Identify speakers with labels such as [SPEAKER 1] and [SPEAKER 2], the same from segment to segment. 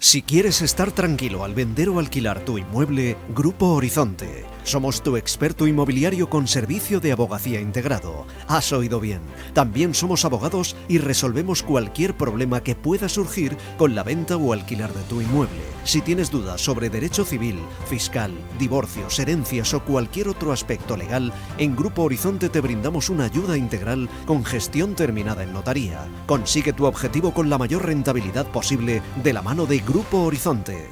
[SPEAKER 1] Si quieres estar tranquilo al vender o alquilar tu inmueble, Grupo Horizonte. Somos tu experto inmobiliario con servicio de abogacía integrado. Has oído bien. También somos abogados y resolvemos cualquier problema que pueda surgir con la venta o alquilar de tu inmueble. Si tienes dudas sobre derecho civil, fiscal, divorcios, herencias o cualquier otro aspecto legal, en Grupo Horizonte te brindamos una ayuda integral con gestión terminada en notaría. Consigue tu objetivo con la mayor rentabilidad posible de la mano de Grupo Horizonte.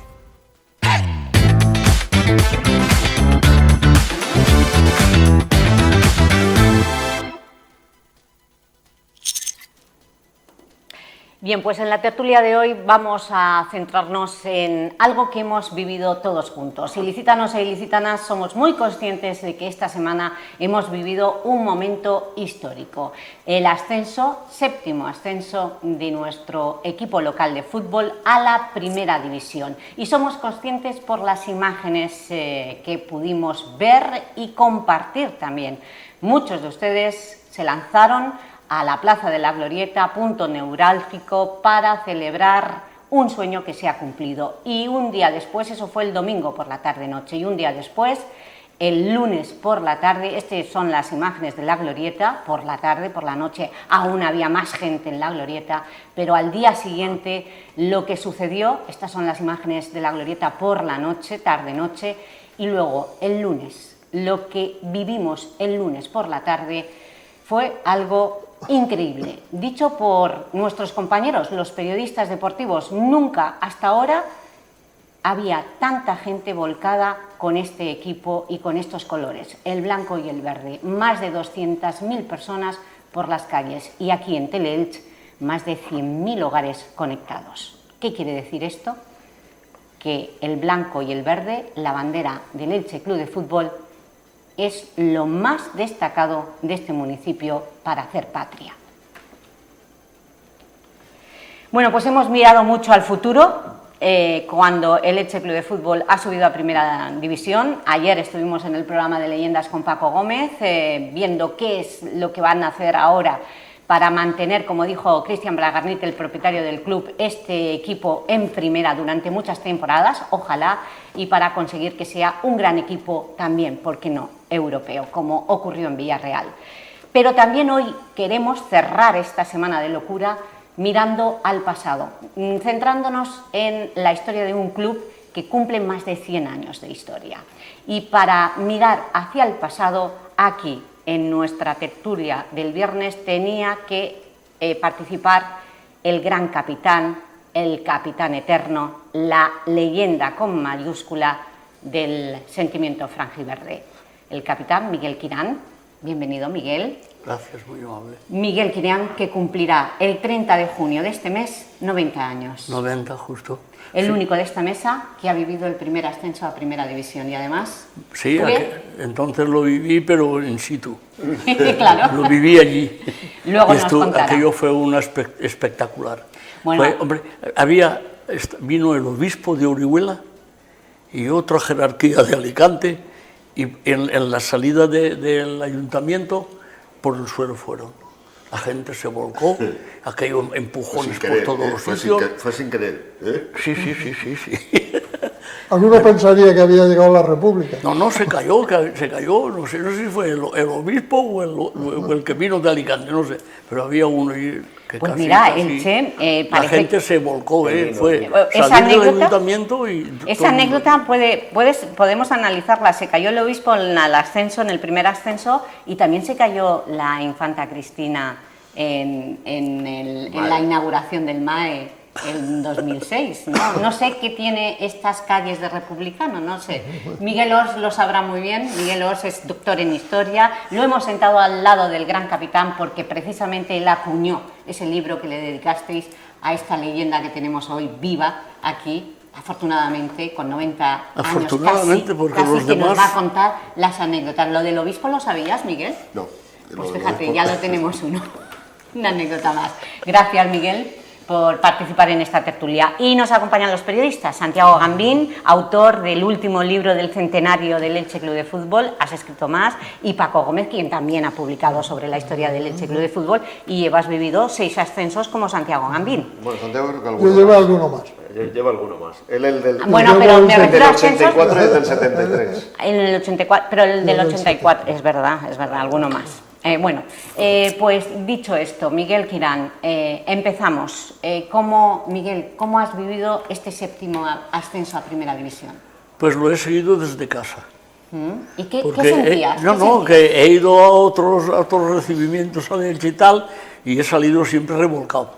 [SPEAKER 2] Bien, pues en la tertulia de hoy vamos a centrarnos en algo que hemos vivido todos juntos. Ilícitanos e ilícitanas, somos muy conscientes de que esta semana hemos vivido un momento histórico. El ascenso, séptimo ascenso de nuestro equipo local de fútbol a la Primera División. Y somos conscientes por las imágenes que pudimos ver y compartir también. Muchos de ustedes se lanzaron a la Plaza de la Glorieta, punto neurálgico, para celebrar un sueño que se ha cumplido. Y un día después, eso fue el domingo por la tarde-noche, y un día después, el lunes por la tarde, estas son las imágenes de la Glorieta, por la tarde, por la noche, aún había más gente en la Glorieta, pero al día siguiente lo que sucedió, estas son las imágenes de la Glorieta por la noche, tarde-noche, y luego el lunes, lo que vivimos el lunes por la tarde fue algo increíble. Dicho por nuestros compañeros, los periodistas deportivos, nunca hasta ahora había tanta gente volcada con este equipo y con estos colores, el blanco y el verde. Más de 200.000 personas por las calles y aquí en Teleelch más de 100.000 hogares conectados. ¿Qué quiere decir esto? Que el blanco y el verde, la bandera del Elche Club de Fútbol, es lo más destacado de este municipio para hacer patria. Bueno, pues hemos mirado mucho al futuro cuando el Elche Club de Fútbol ha subido a Primera División. Ayer estuvimos en el programa de Leyendas con Paco Gómez viendo qué es lo que van a hacer ahora para mantener, como dijo Cristian Bragarnit, el propietario del club, este equipo en primera durante muchas temporadas, ojalá, y para conseguir que sea un gran equipo también, ¿por qué no?, europeo, como ocurrió en Villarreal. Pero también hoy queremos cerrar esta semana de locura mirando al pasado, centrándonos en la historia de un club que cumple más de 100 años de historia. Y para mirar hacia el pasado, aquí, en nuestra tertulia del viernes, tenía que participar el gran capitán, el capitán eterno, la leyenda con mayúscula del sentimiento franjiverde, el capitán Miguel Quirán. Bienvenido, Miguel.
[SPEAKER 3] Gracias, muy amable.
[SPEAKER 2] Miguel Quirán, que cumplirá el 30 de junio de este mes 90 años.
[SPEAKER 3] 90, justo.
[SPEAKER 2] El único de esta mesa que ha vivido el primer ascenso a Primera División y además...
[SPEAKER 3] Sí, entonces lo viví, pero in situ.
[SPEAKER 2] Claro.
[SPEAKER 3] Lo viví allí.
[SPEAKER 2] Luego nos contará.
[SPEAKER 3] Aquello fue espectacular.
[SPEAKER 2] Bueno.
[SPEAKER 3] Hombre, vino el obispo de Orihuela y otra jerarquía de Alicante, y en la salida del ayuntamiento por el suelo fueron. La gente se volcó, aquellos empujones por todos los sitios.
[SPEAKER 4] Fue sin querer, ¿eh?
[SPEAKER 3] Sí.
[SPEAKER 5] Alguno pensaría que había llegado la República.
[SPEAKER 3] No, se cayó, no sé si fue el obispo o el que vino de Alicante, no sé, pero había uno ahí que
[SPEAKER 2] pues
[SPEAKER 3] casi...
[SPEAKER 2] mira, Elche,
[SPEAKER 3] la gente se volcó, fue
[SPEAKER 2] esa
[SPEAKER 3] salir del
[SPEAKER 2] anécdota,
[SPEAKER 3] ayuntamiento y...
[SPEAKER 2] Esa anécdota podemos analizarla. Se cayó el obispo en el ascenso, en el primer ascenso, y también se cayó la infanta Cristina en la inauguración del MAE en 2006, ¿no? No sé qué tiene estas calles de republicano, no sé. Miguel Ors lo sabrá muy bien. Miguel Ors es doctor en historia. Lo hemos sentado al lado del gran capitán porque precisamente él acuñó ese libro que le dedicasteis a esta leyenda que tenemos hoy viva aquí, afortunadamente, con 90 años casi,
[SPEAKER 3] porque
[SPEAKER 2] casi
[SPEAKER 3] los
[SPEAKER 2] que
[SPEAKER 3] demás...
[SPEAKER 2] nos va a contar las anécdotas. ¿Lo del obispo lo sabías, Miguel?
[SPEAKER 4] No.
[SPEAKER 2] Pues fíjate, ya lo tenemos una anécdota más. Gracias, Miguel, por participar en esta tertulia. Y nos acompañan los periodistas. Santiago Gambín, autor del último libro del centenario del Elche Club de Fútbol, has escrito más, y Paco Gómez, quien también ha publicado sobre la historia del Elche Club de Fútbol, y has vivido 6 ascensos como Santiago Gambín.
[SPEAKER 4] Bueno, Santiago creo que alguno
[SPEAKER 5] Yo llevo
[SPEAKER 4] más.
[SPEAKER 5] alguno más.
[SPEAKER 4] lleva alguno más. Él el del,
[SPEAKER 2] Bueno, pero me refiero a
[SPEAKER 4] del
[SPEAKER 2] ascensos.
[SPEAKER 4] 84 y del 73.
[SPEAKER 2] En el 84, pero el del 84, es verdad, alguno más. Pues dicho esto, Miguel Quirán, empezamos. Miguel, ¿cómo has vivido este séptimo ascenso a Primera División?
[SPEAKER 3] Pues lo he seguido desde casa.
[SPEAKER 2] ¿Y qué
[SPEAKER 3] Porque
[SPEAKER 2] sentías?
[SPEAKER 3] que he ido a otros recibimientos a Elche y tal, y he salido siempre revolcado.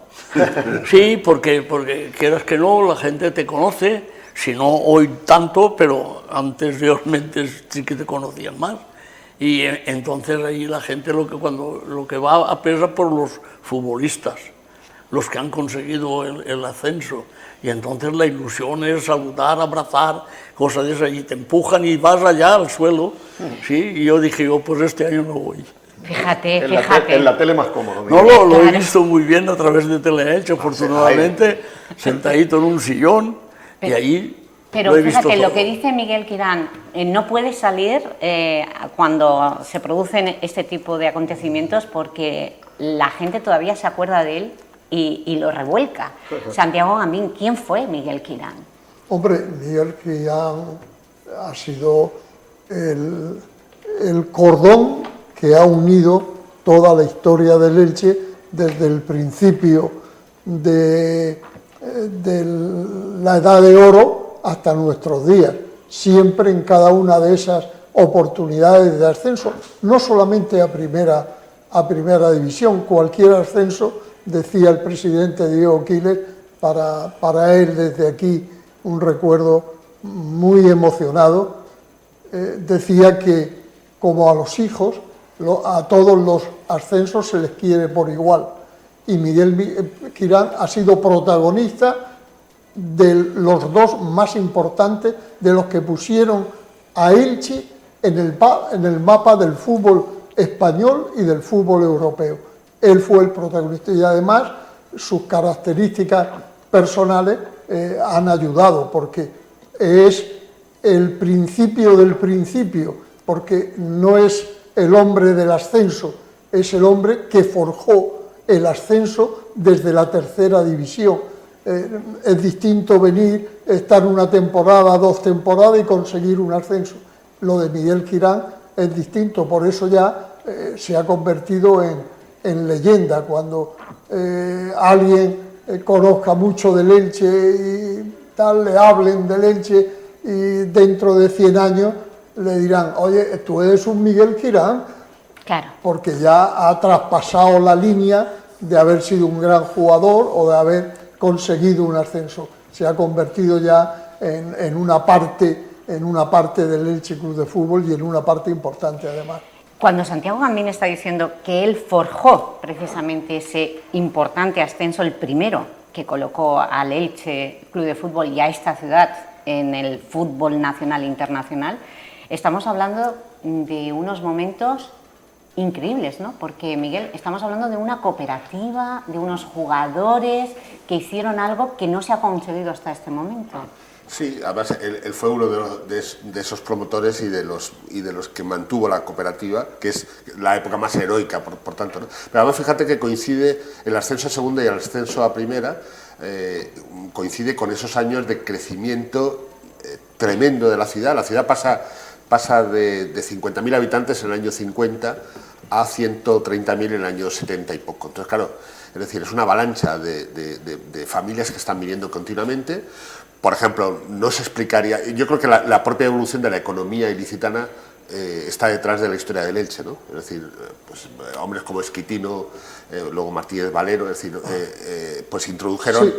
[SPEAKER 3] Sí, porque quieras que no, la gente te conoce, si no hoy tanto, pero anteriormente sí que te conocían más. Y entonces ahí la gente lo que va a pesar por los futbolistas, los que han conseguido el ascenso. Y entonces la ilusión es saludar, abrazar, cosas de esas, y te empujan y vas allá al suelo. ¿Sí? Y yo dije, pues este año no voy.
[SPEAKER 2] Fíjate.
[SPEAKER 4] En la tele más cómodo.
[SPEAKER 3] No, lo he visto muy bien a través de Teleelche, afortunadamente, sentadito en un sillón, y ahí
[SPEAKER 2] Pero
[SPEAKER 3] lo he visto
[SPEAKER 2] fíjate,
[SPEAKER 3] todo.
[SPEAKER 2] lo que dice Miguel Quirán, no puede salir cuando se producen este tipo de acontecimientos porque la gente todavía se acuerda de él y lo revuelca. Santiago Gamín, ¿quién fue Miguel Quirán?
[SPEAKER 5] Hombre, Miguel Quirán ha sido el cordón que ha unido toda la historia del Elche desde el principio de la Edad de Oro hasta nuestros días, siempre en cada una de esas oportunidades de ascenso, no solamente a primera división, cualquier ascenso, decía el presidente Diego Quiles, para él desde aquí un recuerdo muy emocionado, decía que como a los hijos, a todos los ascensos se les quiere por igual, y Miguel Quirán ha sido protagonista de los dos más importantes, de los que pusieron a Elche en el mapa del fútbol español y del fútbol europeo. Él fue el protagonista y además sus características personales han ayudado, porque es el principio del principio, porque no es el hombre del ascenso, es el hombre que forjó el ascenso desde la tercera división. Es distinto venir, estar una temporada, 2 temporadas y conseguir un ascenso. Lo de Miguel Quirán es distinto, por eso ya se ha convertido en leyenda. Cuando alguien conozca mucho del Elche y tal, le hablen del Elche y dentro de 100 años le dirán, oye, tú eres un Miguel Quirán,
[SPEAKER 2] Claro.
[SPEAKER 5] porque ya ha traspasado la línea de haber sido un gran jugador o de haber conseguido un ascenso. Se ha convertido ya en una parte del Elche Club de Fútbol y en una parte importante además.
[SPEAKER 2] Cuando Santiago Gamín está diciendo que él forjó precisamente ese importante ascenso, el primero que colocó al Elche Club de Fútbol y a esta ciudad en el fútbol nacional e internacional, estamos hablando de unos momentos increíbles, ¿no? Porque, Miguel, estamos hablando de una cooperativa, de unos jugadores que hicieron algo que no se ha conseguido hasta este momento.
[SPEAKER 4] Sí, además él fue uno de esos promotores y de los que mantuvo la cooperativa, que es la época más heroica, por tanto, ¿no? Pero además fíjate que coincide el ascenso a segunda y el ascenso a primera, coincide con esos años de crecimiento tremendo de la ciudad. La ciudad pasa de 50.000 habitantes en el año 50 a 130.000 en el año 70 y poco. Entonces, claro, es decir, es una avalancha de familias que están viniendo continuamente. Por ejemplo, no se explicaría, yo creo que la propia evolución de la economía ilicitana está detrás de la historia del Elche, ¿no? Es decir, pues, hombres como Esquitino, luego Martínez Valero, es decir, pues introdujeron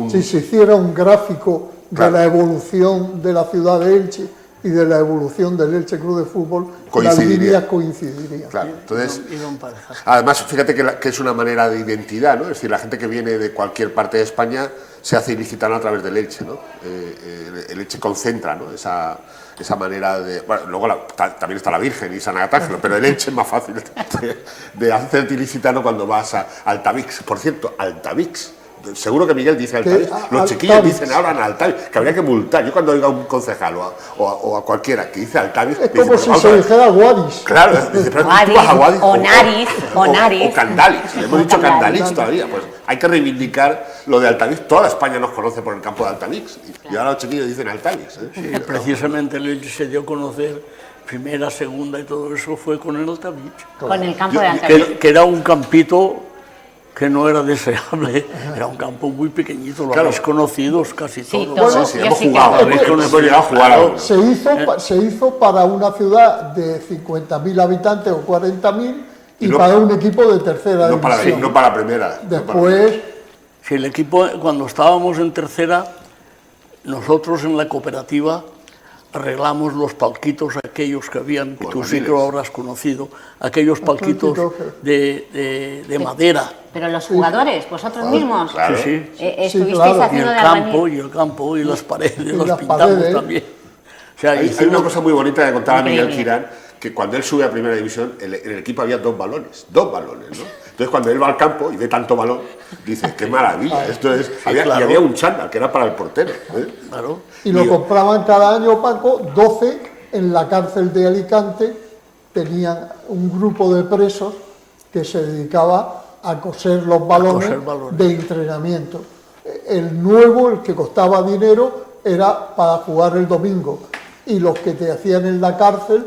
[SPEAKER 5] Si se hiciera un gráfico de la evolución de la ciudad de Elche y de la evolución del Elche Club de Fútbol, las líneas coincidirían.
[SPEAKER 4] Claro, entonces, además, fíjate que es una manera de identidad, ¿no? Es decir, la gente que viene de cualquier parte de España se hace ilicitana a través del Elche, ¿no? El Elche concentra, ¿no? Esa manera de... Bueno, luego también está la Virgen y San Agatafilo, pero el Elche es más fácil de hacerte ilicitano cuando vas a Altavix. Por cierto, Altavix. Seguro que Miguel dice Altavix. Los chiquillos dicen ahora en Altavix, que habría que multar. Yo cuando oiga a un concejal o a cualquiera que dice Altavix...
[SPEAKER 5] Es como si se dijera Guadix.
[SPEAKER 4] Claro, dice, pero tú vas a Guadix
[SPEAKER 2] o Nariz.
[SPEAKER 4] O Candalix. Le hemos dicho Candalix todavía. Pues hay que reivindicar lo de Altavix, toda España nos conoce por el campo de Altavix. Y ahora los chiquillos dicen Altavix.
[SPEAKER 3] Sí, precisamente el Elche se dio a conocer, primera, segunda y todo eso fue con el Altavix.
[SPEAKER 2] Con el campo de Altavix.
[SPEAKER 3] Que era un campito que no era deseable, era un campo muy pequeñito, lo habéis conocido casi
[SPEAKER 2] Sí,
[SPEAKER 3] todos.
[SPEAKER 2] todos.
[SPEAKER 4] Sí,
[SPEAKER 2] Yo
[SPEAKER 4] hemos
[SPEAKER 2] sí que
[SPEAKER 4] jugado,
[SPEAKER 2] lo
[SPEAKER 4] hemos llegado a jugar algo.
[SPEAKER 5] Se hizo para una ciudad de 50.000 habitantes o 40.000 y
[SPEAKER 4] no-
[SPEAKER 5] para un equipo de tercera
[SPEAKER 4] No para,
[SPEAKER 5] división.
[SPEAKER 4] no para primera.
[SPEAKER 5] Después,
[SPEAKER 3] Si el equipo, cuando estábamos en tercera, nosotros en la cooperativa arreglamos los palquitos aquellos que habían, que tú sí que lo habrás conocido, aquellos palquitos de madera.
[SPEAKER 2] Pero los jugadores, vosotros mismos,
[SPEAKER 4] claro.
[SPEAKER 3] Sí, sí.
[SPEAKER 2] estuvisteis
[SPEAKER 5] claro.
[SPEAKER 3] Y
[SPEAKER 2] haciendo
[SPEAKER 3] el
[SPEAKER 2] de
[SPEAKER 3] campo,
[SPEAKER 2] albañil.
[SPEAKER 3] y el campo, y las paredes,
[SPEAKER 5] Y
[SPEAKER 3] las
[SPEAKER 5] las
[SPEAKER 3] pintamos
[SPEAKER 5] paredes.
[SPEAKER 3] también. O sea,
[SPEAKER 4] Hay una cosa muy bonita que contaba Miguel
[SPEAKER 2] Increíble.
[SPEAKER 4] Quirán, que cuando él sube a primera división, en el equipo había dos balones, ¿no? Entonces cuando él va al campo y ve tanto balón, dice, qué maravilla, esto es...
[SPEAKER 3] claro.
[SPEAKER 4] Y había un chándal que era para el portero.
[SPEAKER 3] Claro.
[SPEAKER 5] y lo
[SPEAKER 4] Y-
[SPEAKER 5] compraban cada año, Paco, 12 en la cárcel de Alicante, tenían un grupo de presos que se dedicaba a coser los balones,
[SPEAKER 3] coser balones.
[SPEAKER 5] de entrenamiento. El nuevo, el que costaba dinero, era para jugar el domingo. Y los que te hacían en la cárcel,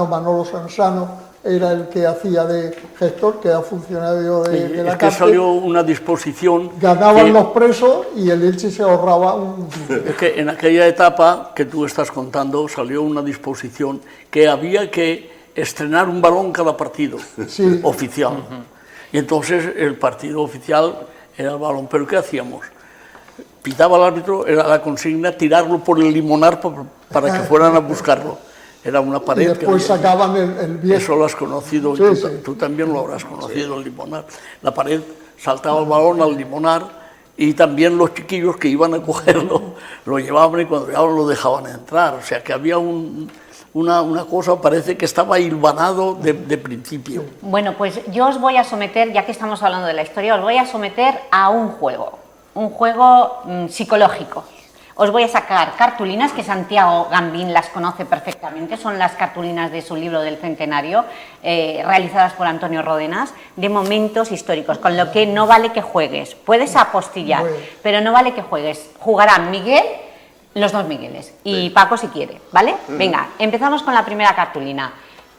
[SPEAKER 5] Manolo Sansano, era el que hacía de gestor, que era funcionario de la
[SPEAKER 3] Es que
[SPEAKER 5] cárcel.
[SPEAKER 3] salió una disposición
[SPEAKER 5] Ganaban
[SPEAKER 3] que-
[SPEAKER 5] los presos y el Elche se ahorraba un...
[SPEAKER 3] Es que en aquella etapa que tú estás contando salió una disposición que había que estrenar un balón cada partido
[SPEAKER 5] Sí.
[SPEAKER 3] oficial. Y entonces el partido oficial era el balón. ¿Pero qué hacíamos? Pitaba el árbitro, era la consigna tirarlo por el limonar para que fueran a buscarlo. Era una
[SPEAKER 5] Y
[SPEAKER 3] pared que
[SPEAKER 5] después
[SPEAKER 3] había.
[SPEAKER 5] sacaban el viejo.
[SPEAKER 3] Eso lo has conocido, y
[SPEAKER 5] Sí,
[SPEAKER 3] tú,
[SPEAKER 5] sí.
[SPEAKER 3] tú también lo habrás conocido, el limonar. La pared saltaba el balón al limonar y también los chiquillos que iban a cogerlo lo llevaban y cuando llegaban lo dejaban entrar. O sea que había una cosa, parece que estaba hilvanado de principio.
[SPEAKER 2] Bueno, pues yo os voy a someter, ya que estamos hablando de la historia, os voy a someter a un juego psicológico. Os voy a sacar cartulinas, que Santiago Gambín las conoce perfectamente, son las cartulinas de su libro del centenario, realizadas por Antonio Ródenas, de momentos históricos, con lo que no vale que juegues. Puedes apostillar,
[SPEAKER 5] Bueno.
[SPEAKER 2] pero no vale que juegues. Jugarán Miguel, los dos Migueles, y Paco si quiere, ¿vale? Venga, empezamos con la primera cartulina.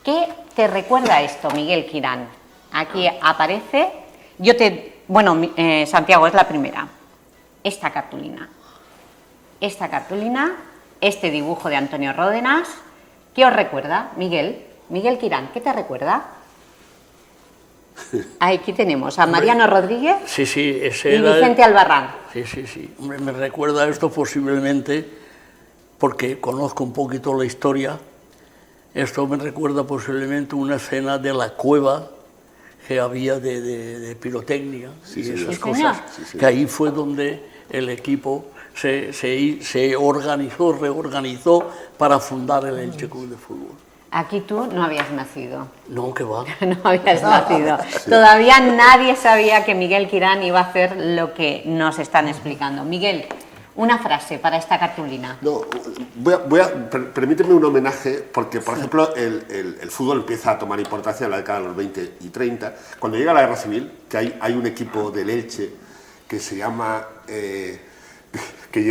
[SPEAKER 2] ¿Qué te recuerda esto, Miguel Quirán? Aquí aparece, Santiago, es la primera. Esta cartulina, este dibujo de Antonio Ródenas, ¿qué os recuerda, Miguel? Miguel Quirán, ¿qué te recuerda? Aquí tenemos a Mariano Rodríguez
[SPEAKER 3] Sí, sí, ese
[SPEAKER 2] y
[SPEAKER 3] era...
[SPEAKER 2] Vicente Albarrán.
[SPEAKER 3] Sí. Hombre, me recuerda esto posiblemente, porque conozco un poquito la historia, esto me recuerda posiblemente una escena de la cueva que había de pirotecnia y esas
[SPEAKER 2] Sí,
[SPEAKER 3] cosas,
[SPEAKER 2] señor.
[SPEAKER 3] que ahí fue donde el equipo se reorganizó para fundar el Elche Club de Fútbol.
[SPEAKER 2] Aquí tú no habías nacido.
[SPEAKER 3] No, que va.
[SPEAKER 2] No habías nacido. Todavía nadie sabía que Miguel Quirán iba a hacer lo que nos están explicando. Miguel, una frase para esta cartulina.
[SPEAKER 4] No, permíteme un homenaje, porque, por ejemplo, el fútbol empieza a tomar importancia en la década de los 20 y 30. Cuando llega la Guerra Civil, que hay un equipo del Elche que se llama... que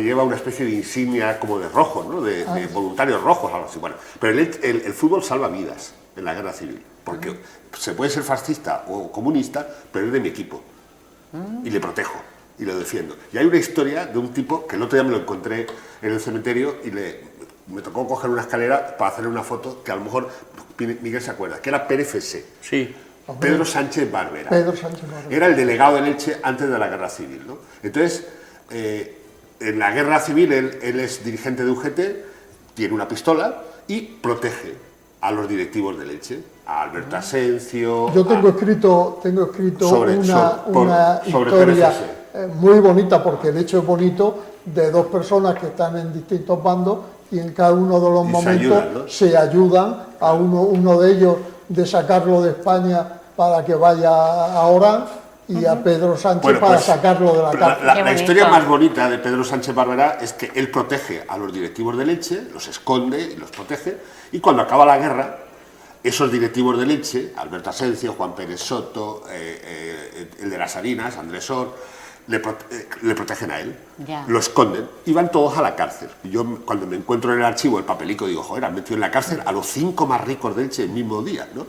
[SPEAKER 4] lleva una especie de insignia como de rojo, ¿no? de voluntarios rojos, algo así. Bueno, pero el fútbol salva vidas en la Guerra Civil, porque se puede ser fascista o comunista, pero es de mi equipo. Y le protejo, y lo defiendo. Y hay una historia de un tipo que el otro día me lo encontré en el cementerio y me tocó coger una escalera para hacerle una foto que a lo mejor Miguel se acuerda, que era PFC.
[SPEAKER 3] Sí.
[SPEAKER 4] Pedro Sánchez Barbera.
[SPEAKER 5] Pedro Sánchez Barbera.
[SPEAKER 4] Era el delegado del Elche antes de la Guerra Civil, ¿no? Entonces, en la Guerra Civil él es dirigente de UGT, tiene una pistola y protege a los directivos del Elche, a Alberto Asencio...
[SPEAKER 5] Yo tengo escrito
[SPEAKER 4] sobre
[SPEAKER 5] una historia muy bonita, porque el hecho es bonito, de dos personas que están en distintos bandos y en cada uno de los
[SPEAKER 4] Y
[SPEAKER 5] momentos
[SPEAKER 4] se ayudan, ¿no?
[SPEAKER 5] a uno de ellos de sacarlo de España para que vaya a Orán y a Pedro Sánchez
[SPEAKER 4] Bueno,
[SPEAKER 5] para
[SPEAKER 4] pues,
[SPEAKER 5] sacarlo de la cárcel.
[SPEAKER 2] Qué
[SPEAKER 4] La historia
[SPEAKER 2] bonito.
[SPEAKER 4] más bonita de Pedro Sánchez Barbera es que él protege a los directivos del Elche, los esconde y los protege, y cuando acaba la guerra, esos directivos del Elche, Alberto Asencio, Juan Pérez Soto, el de las Harinas, Andrés Sor, le protegen a él,
[SPEAKER 2] Ya.
[SPEAKER 4] lo esconden y van todos a la cárcel. Y yo, cuando me encuentro en el archivo el papelico, digo, joder, han metido en la cárcel a los 5 más ricos de Elche el mismo día, ¿no?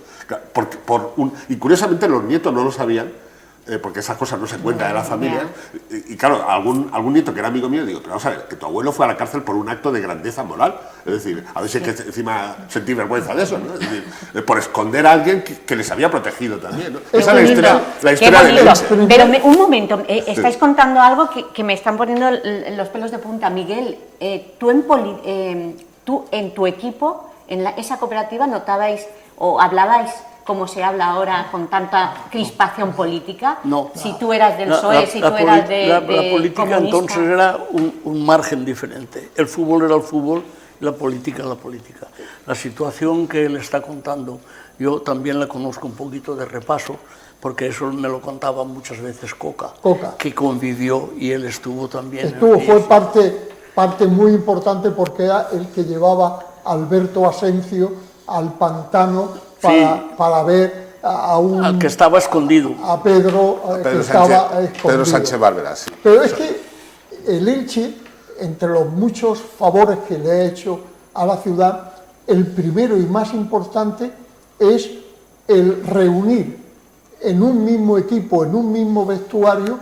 [SPEAKER 4] Y curiosamente los nietos no lo sabían, porque esas cosas no se cuentan de la familia. Y claro, algún nieto que era amigo mío, digo, pero vamos a ver, que tu abuelo fue a la cárcel por un acto de grandeza moral. Es decir, a ver si hay que encima sentir vergüenza de eso, ¿no? Es decir, por esconder a alguien que les había protegido también, ¿no? Esa es la historia de Elche.
[SPEAKER 2] Pero un momento, estáis contando algo que me están poniendo los pelos de punta. Miguel, tú en tu equipo, en esa cooperativa, notabais o hablabais como se habla ahora con tanta crispación política.
[SPEAKER 3] No.
[SPEAKER 2] Si tú eras del PSOE, si tú eras
[SPEAKER 3] la política
[SPEAKER 2] comunista.
[SPEAKER 3] entonces era un margen diferente. El fútbol era el fútbol, la política la política. La situación que él está contando, yo también la conozco un poquito de repaso, porque eso me lo contaba muchas veces Coca, que convivió y él estuvo también.
[SPEAKER 5] Fue parte muy importante porque era el que llevaba a Alberto Asencio al pantano para ver
[SPEAKER 3] al que estaba escondido.
[SPEAKER 5] A Pedro, que estaba escondido.
[SPEAKER 4] Pedro Sánchez Bárbara, sí.
[SPEAKER 5] Pero es que el Elche, entre los muchos favores que le ha hecho a la ciudad, el primero y más importante es el reunir en un mismo equipo, en un mismo vestuario,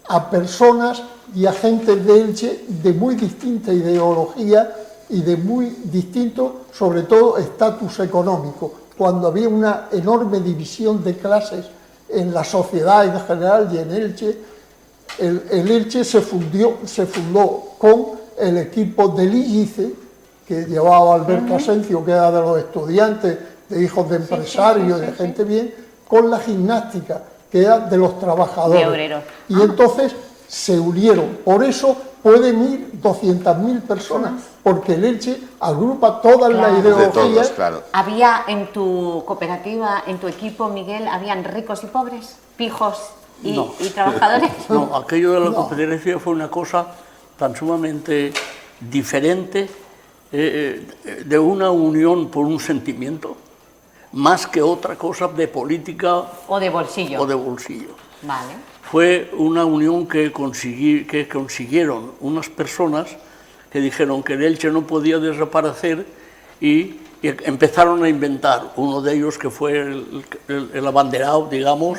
[SPEAKER 5] a personas y a gente de Elche de muy distinta ideología y de muy distinto, sobre todo, estatus económico. Cuando había una enorme división de clases en la sociedad en general y en Elche, el Elche se fundó con el equipo del IGICE, que llevaba Alberto Asencio, que era de los estudiantes, de hijos de empresarios, de gente bien, con la gimnástica, que era de los trabajadores.
[SPEAKER 2] De obreros.
[SPEAKER 5] Y entonces se unieron. Por eso pueden ir 200.000 personas, porque el Elche agrupa todas las ideologías.
[SPEAKER 4] De todos, claro.
[SPEAKER 2] ¿Había en tu cooperativa, en tu equipo, Miguel, habían ricos y pobres, pijos y trabajadores?
[SPEAKER 3] No, aquello de la competencia fue una cosa tan sumamente diferente, de una unión por un sentimiento, más que otra cosa de política
[SPEAKER 2] o de bolsillo. Vale.
[SPEAKER 3] Fue una unión que consiguieron unas personas que dijeron que el Elche no podía desaparecer y empezaron a inventar. Uno de ellos que fue el abanderado, digamos,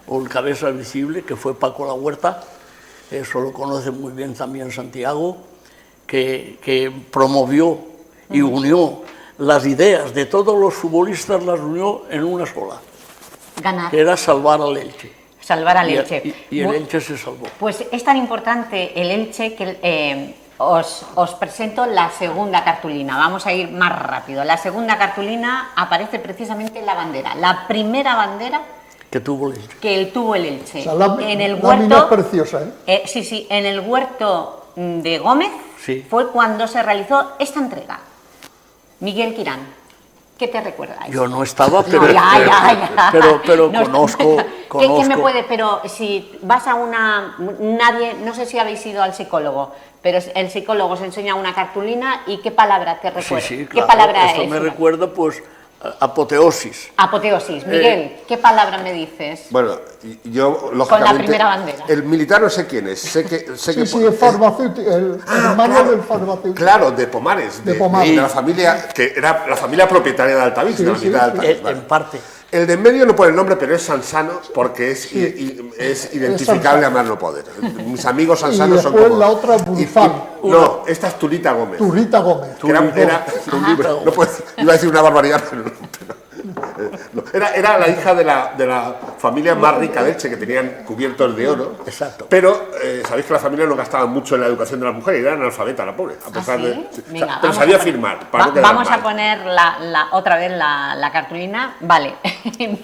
[SPEAKER 3] o el cabeza visible, que fue Paco La Huerta, eso lo conoce muy bien también Santiago, que promovió y unió las ideas de todos los futbolistas, las unió en una sola,
[SPEAKER 2] Ganar.
[SPEAKER 3] que era salvar al Elche.
[SPEAKER 2] Salvar al Elche.
[SPEAKER 3] Y el Elche se salvó.
[SPEAKER 2] Pues es tan importante el Elche que os presento la segunda cartulina. Vamos a ir más rápido. La segunda cartulina aparece precisamente en la bandera. La primera bandera
[SPEAKER 3] que tuvo el Elche.
[SPEAKER 2] Que tuvo el Elche.
[SPEAKER 5] O sea,
[SPEAKER 2] en el huerto,
[SPEAKER 5] es preciosa, ¿eh?
[SPEAKER 2] Sí, en el huerto de Gómez fue cuando se realizó esta entrega. Miguel Quirán, ¿qué te recuerda?
[SPEAKER 3] Yo no estaba, pero,
[SPEAKER 2] no,
[SPEAKER 3] pero
[SPEAKER 2] no,
[SPEAKER 3] conozco.
[SPEAKER 2] ¿Qué me puede? Pero si vas a no sé si habéis ido al psicólogo, pero el psicólogo os enseña una cartulina y ¿qué palabra te recuerda?
[SPEAKER 3] Sí,
[SPEAKER 2] ¿Qué palabra
[SPEAKER 3] esto
[SPEAKER 2] es?
[SPEAKER 3] me recuerda, pues, apoteosis.
[SPEAKER 2] Apoteosis. Miguel, ¿qué palabra me dices?
[SPEAKER 4] Bueno, yo, lógicamente...
[SPEAKER 2] Con la primera bandera.
[SPEAKER 4] El militar no sé quién es, sé que
[SPEAKER 5] es farmacéutico, el hermano del farmacéutico.
[SPEAKER 4] Claro, de Pomares. De la familia, que era la familia propietaria de Altavix, de la mitad de Altavix.
[SPEAKER 3] En parte.
[SPEAKER 4] El de en medio no pone el nombre, pero es Sansano, porque es identificable a más no poder. Mis amigos sansanos son como...
[SPEAKER 5] la otra Burfán.
[SPEAKER 4] No, esta es Turita Gómez.
[SPEAKER 5] Turita Gómez.
[SPEAKER 4] No puedo, iba a decir una barbaridad, pero era la hija de la familia más rica de Elche, que tenían cubiertos de oro.
[SPEAKER 3] Exacto.
[SPEAKER 4] Pero sabéis que la familia no gastaba mucho en la educación de las mujeres, era analfabeta la pobre, a pesar de...
[SPEAKER 2] Venga,
[SPEAKER 4] pero sabía firmar.
[SPEAKER 2] Vamos a poner otra vez la cartulina. Vale,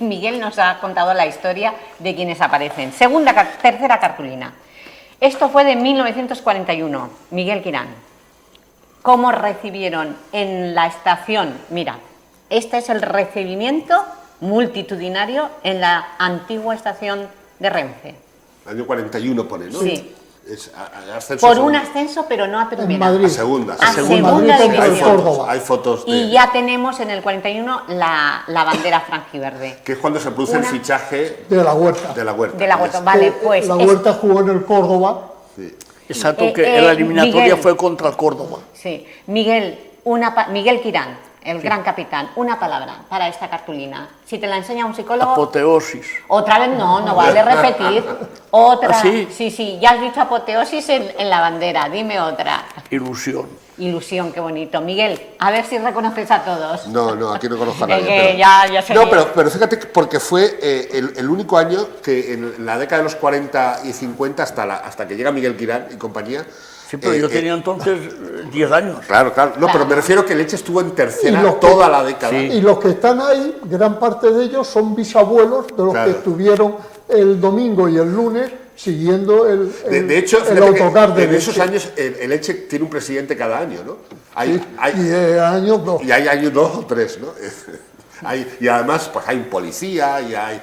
[SPEAKER 2] Miguel nos ha contado la historia de quienes aparecen. Tercera cartulina. Esto fue de 1941. Miguel Quirán. ¿Cómo recibieron en la estación? Mira, este es el recibimiento multitudinario en la antigua estación de Renfe.
[SPEAKER 4] Año 41 pone, ¿no?
[SPEAKER 2] Sí.
[SPEAKER 4] ascenso
[SPEAKER 2] Por
[SPEAKER 4] segundo.
[SPEAKER 2] un ascenso, pero no a primera.
[SPEAKER 5] En Madrid.
[SPEAKER 4] A segunda.
[SPEAKER 2] A
[SPEAKER 5] Segunda
[SPEAKER 2] segunda
[SPEAKER 5] contra el
[SPEAKER 2] división.
[SPEAKER 5] Córdoba.
[SPEAKER 4] Hay fotos de...
[SPEAKER 2] Y ya tenemos en el 41 la bandera franjiverde.
[SPEAKER 4] Que es cuando se produce el
[SPEAKER 2] Una-
[SPEAKER 4] fichaje
[SPEAKER 5] De la Huerta.
[SPEAKER 4] de la Huerta.
[SPEAKER 2] De la Huerta, vale, pues...
[SPEAKER 5] La
[SPEAKER 2] es-
[SPEAKER 5] Huerta jugó en el Córdoba.
[SPEAKER 4] Sí.
[SPEAKER 3] Exacto, que en la eliminatoria
[SPEAKER 2] Miguel.
[SPEAKER 3] fue contra el Córdoba.
[SPEAKER 2] Sí, Miguel Quirán, el gran capitán, una palabra para esta cartulina. Si te la enseña un psicólogo...
[SPEAKER 3] Apoteosis.
[SPEAKER 2] Otra vez no vale repetir. Otra.
[SPEAKER 3] ¿Ah, sí?
[SPEAKER 2] Sí, ya has dicho apoteosis en la bandera, dime otra.
[SPEAKER 3] Ilusión.
[SPEAKER 2] Ilusión, qué bonito. Miguel, a ver si reconoces a todos.
[SPEAKER 4] No, aquí no conozco a
[SPEAKER 2] Es
[SPEAKER 4] nadie.
[SPEAKER 2] que
[SPEAKER 4] pero...
[SPEAKER 2] ya sé
[SPEAKER 4] No,
[SPEAKER 2] que-
[SPEAKER 4] pero fíjate que porque fue el único año que en la década de los 40 y 50 hasta que llega Miguel Quirán y compañía...
[SPEAKER 3] Sí, pero yo tenía entonces 10 años.
[SPEAKER 4] Claro. No, pero me refiero que el Elche estuvo en tercera toda la década.
[SPEAKER 3] Sí.
[SPEAKER 5] Y los que están ahí, gran parte de ellos son bisabuelos de los
[SPEAKER 4] Claro.
[SPEAKER 5] que estuvieron el domingo y el lunes siguiendo
[SPEAKER 4] De hecho,
[SPEAKER 5] el
[SPEAKER 4] fíjate
[SPEAKER 5] autocar
[SPEAKER 4] que
[SPEAKER 5] de
[SPEAKER 4] en esos
[SPEAKER 5] Elche.
[SPEAKER 4] años el Elche tiene un presidente cada año, ¿no?
[SPEAKER 5] Sí, y años dos.
[SPEAKER 4] Y hay años 2 o 3, ¿no? Y además, pues hay un policía, y hay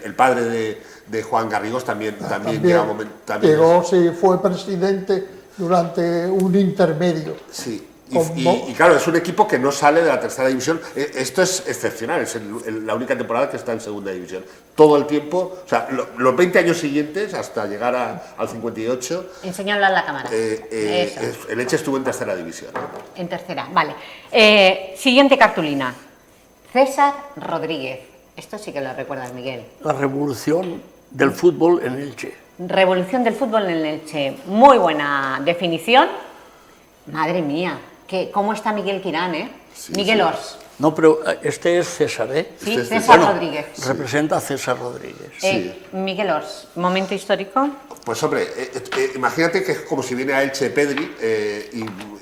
[SPEAKER 4] el padre de Juan Garrigós también llega un momento. También
[SPEAKER 5] llegó, sí, fue presidente durante un intermedio.
[SPEAKER 4] Sí.
[SPEAKER 5] Como-
[SPEAKER 4] Y claro, es un equipo que no sale de la tercera división. Esto es excepcional, es la única temporada que está en segunda división. Todo el tiempo, o sea, los 20 años siguientes, hasta llegar al 58,
[SPEAKER 2] Enséñalo a la cámara. Eso.
[SPEAKER 4] el Elche estuvo en tercera división.
[SPEAKER 2] En tercera, vale. Siguiente cartulina. César Rodríguez. Esto sí que lo recuerdas, Miguel.
[SPEAKER 3] La revolución del fútbol en Elche.
[SPEAKER 2] Revolución del fútbol en Elche. Muy buena definición. Madre mía, ¿cómo está Miguel Quirán, eh?
[SPEAKER 4] Sí,
[SPEAKER 2] Miguel
[SPEAKER 4] sí.
[SPEAKER 2] Ors.
[SPEAKER 3] No, pero este es César, ¿eh?
[SPEAKER 2] Sí,
[SPEAKER 4] Este es
[SPEAKER 2] César
[SPEAKER 3] Bueno,
[SPEAKER 2] Rodríguez.
[SPEAKER 3] representa a César Rodríguez.
[SPEAKER 2] Miguel Ors, momento histórico.
[SPEAKER 4] Pues hombre, imagínate que es como si viene a Elche Pedri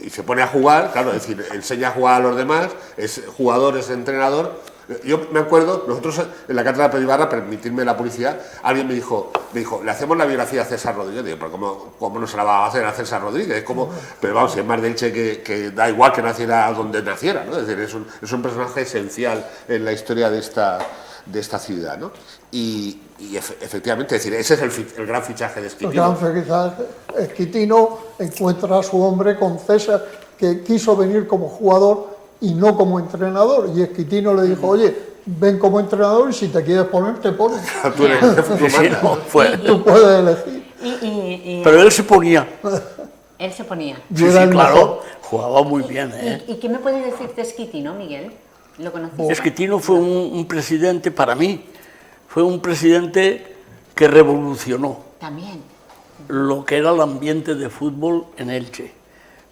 [SPEAKER 4] y se pone a jugar, claro, es decir, enseña a jugar a los demás, es jugador, es entrenador. Yo me acuerdo, nosotros en la cátedra de Pedri Barra, permitirme la publicidad, alguien me dijo, le hacemos la biografía a César Rodríguez. Digo, pero ¿cómo no se la va a hacer a César Rodríguez? Pero vamos, es más de Elche que da igual que naciera donde naciera, ¿no? Es decir, es un personaje esencial en la historia de esta ciudad, ¿no? Y efectivamente, es decir, ese es el gran fichaje de Esquitino.
[SPEAKER 5] Quizás Esquitino encuentra a su hombre con César, que quiso venir como jugador y no como entrenador. Y Esquitino le dijo, oye, ven como entrenador y si te quieres poner, te pones.
[SPEAKER 4] Tú eres el jefe, tú
[SPEAKER 3] Sí, sí,
[SPEAKER 4] mandas,
[SPEAKER 3] no,
[SPEAKER 4] ¿no?
[SPEAKER 3] fue-
[SPEAKER 5] Tú puedes elegir.
[SPEAKER 3] Pero él se ponía.
[SPEAKER 2] Él se ponía.
[SPEAKER 5] Y
[SPEAKER 3] Sí,
[SPEAKER 5] era
[SPEAKER 3] sí,
[SPEAKER 5] el
[SPEAKER 3] claro,
[SPEAKER 5] mejor.
[SPEAKER 3] jugaba muy bien, ¿eh?
[SPEAKER 2] ¿Y qué me puedes decir de Esquitino, Miguel? ¿Lo conociste?
[SPEAKER 3] Esquitino fue un presidente, para mí, fue un presidente que revolucionó
[SPEAKER 2] También.
[SPEAKER 3] lo que era el ambiente de fútbol en Elche.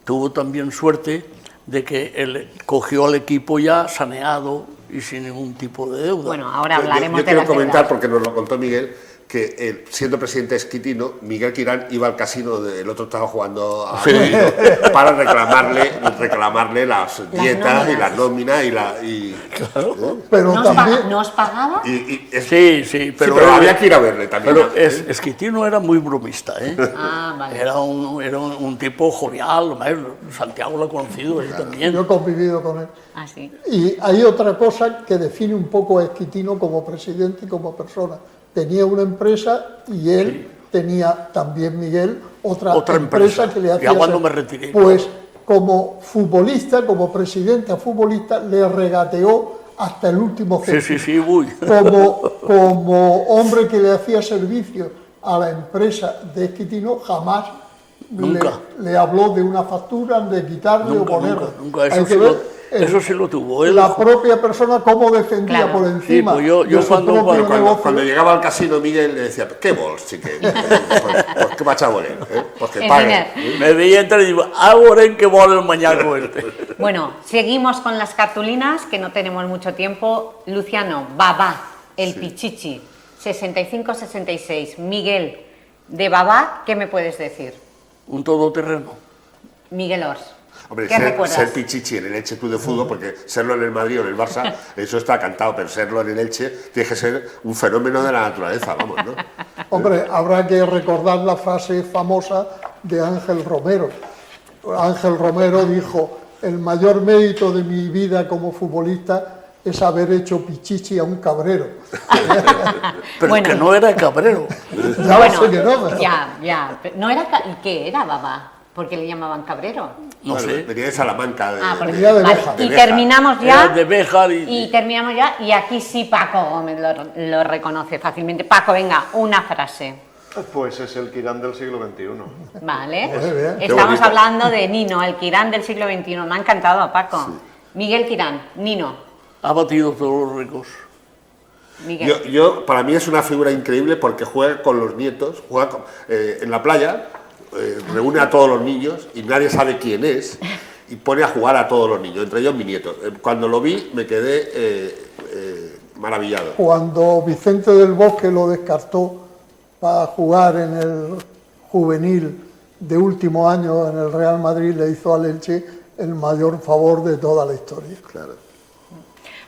[SPEAKER 3] Tuvo también suerte de que él cogió al equipo ya saneado y sin ningún tipo de deuda.
[SPEAKER 2] Bueno, ahora
[SPEAKER 4] Yo
[SPEAKER 2] hablaremos de
[SPEAKER 4] quiero
[SPEAKER 2] las
[SPEAKER 4] comentar,
[SPEAKER 2] deudas.
[SPEAKER 4] porque nos lo contó Miguel, que siendo presidente Esquitino, Miguel Quirán iba al casino, el otro estaba jugando a para reclamarle las dietas y las nóminas
[SPEAKER 5] Pero también,
[SPEAKER 2] ¿No os pagaba?
[SPEAKER 3] Sí, pero,
[SPEAKER 4] pero había que ir a verle también.
[SPEAKER 3] Pero Esquitino era muy bromista, ¿eh?
[SPEAKER 2] Ah, vale.
[SPEAKER 3] Era un tipo jovial, Santiago lo ha conocido, él también.
[SPEAKER 5] yo he convivido con él.
[SPEAKER 2] Ah, sí.
[SPEAKER 5] Y hay otra cosa que define un poco a Esquitino como presidente y como persona. Tenía una empresa y él tenía también, Miguel, otra empresa que le
[SPEAKER 3] Ya
[SPEAKER 5] hacía...
[SPEAKER 3] cuando me retiré.
[SPEAKER 5] Pues como futbolista, como presidente futbolista, le regateó hasta el último céntimo.
[SPEAKER 3] Sí, uy.
[SPEAKER 5] Como hombre que le hacía servicio a la empresa de Esquitino, jamás
[SPEAKER 3] Nunca.
[SPEAKER 5] le habló de una factura, de quitarle o ponerle.
[SPEAKER 3] Nunca.
[SPEAKER 5] Hay que ver
[SPEAKER 3] Eso sí lo tuvo. Él,
[SPEAKER 5] la propia persona cómo defendía
[SPEAKER 2] Claro.
[SPEAKER 5] por encima
[SPEAKER 3] Sí, pues yo
[SPEAKER 5] de su
[SPEAKER 3] cuando-
[SPEAKER 5] propio
[SPEAKER 3] cuando-
[SPEAKER 5] negocio.
[SPEAKER 4] Cuando llegaba al casino, Miguel le decía, ¿qué vols, chique? Pues qué vaig a voler, pues que
[SPEAKER 2] El
[SPEAKER 4] pague.
[SPEAKER 2] dinero.
[SPEAKER 3] me veía entrar y digo, ahora en que vale el mañaco este.
[SPEAKER 2] Bueno, seguimos con las cartulinas, que no tenemos mucho tiempo. Luciano, Babá, el Pichichi, 65-66. Miguel, de Babá, ¿qué me puedes decir?
[SPEAKER 3] Un todoterreno.
[SPEAKER 2] Miguel Ors,
[SPEAKER 4] Hombre,
[SPEAKER 2] ¿qué recuerdas?
[SPEAKER 4] ser pichichi en el Elche Club de Fútbol, porque serlo en el Madrid o en el Barça, eso está cantado, pero serlo en el Elche tiene que ser un fenómeno de la naturaleza, vamos, ¿no?
[SPEAKER 5] Hombre, habrá que recordar la frase famosa de Ángel Romero. Ángel Romero dijo, el mayor mérito de mi vida como futbolista es haber hecho pichichi a un cabrero.
[SPEAKER 3] Pero
[SPEAKER 2] Bueno.
[SPEAKER 3] que no era cabrero.
[SPEAKER 5] Ya lo sé que no, pero-
[SPEAKER 2] Ya. ¿No era ¿y qué era, Baba? ¿Por qué le llamaban cabrero?
[SPEAKER 3] No sé.
[SPEAKER 4] Venía de Salamanca.
[SPEAKER 2] Porque,
[SPEAKER 5] Venía de
[SPEAKER 2] vale,
[SPEAKER 5] Béjar.
[SPEAKER 2] y
[SPEAKER 4] De Béjar.
[SPEAKER 2] terminamos
[SPEAKER 3] Era
[SPEAKER 2] ya.
[SPEAKER 3] de Béjar
[SPEAKER 2] Y terminamos ya, y aquí sí Paco Gómez lo reconoce fácilmente. Paco, venga, una frase.
[SPEAKER 6] Pues es el Quirán del siglo XXI.
[SPEAKER 2] Vale.
[SPEAKER 5] Muy bien.
[SPEAKER 4] Qué
[SPEAKER 2] Estamos
[SPEAKER 4] bonito.
[SPEAKER 2] hablando de Nino, el Quirán del siglo XXI. Me ha encantado, Paco. Miguel Quirán, Nino.
[SPEAKER 3] ha batido todos los récords.
[SPEAKER 2] Miguel.
[SPEAKER 4] Para mí es una figura increíble porque juega con los nietos, en la playa, reúne a todos los niños y nadie sabe quién es y pone a jugar a todos los niños, entre ellos mi nieto. Cuando lo vi me quedé maravillado.
[SPEAKER 5] Cuando Vicente del Bosque lo descartó para jugar en el juvenil de último año en el Real Madrid, le hizo al Elche el mayor favor de toda la historia.
[SPEAKER 4] Claro.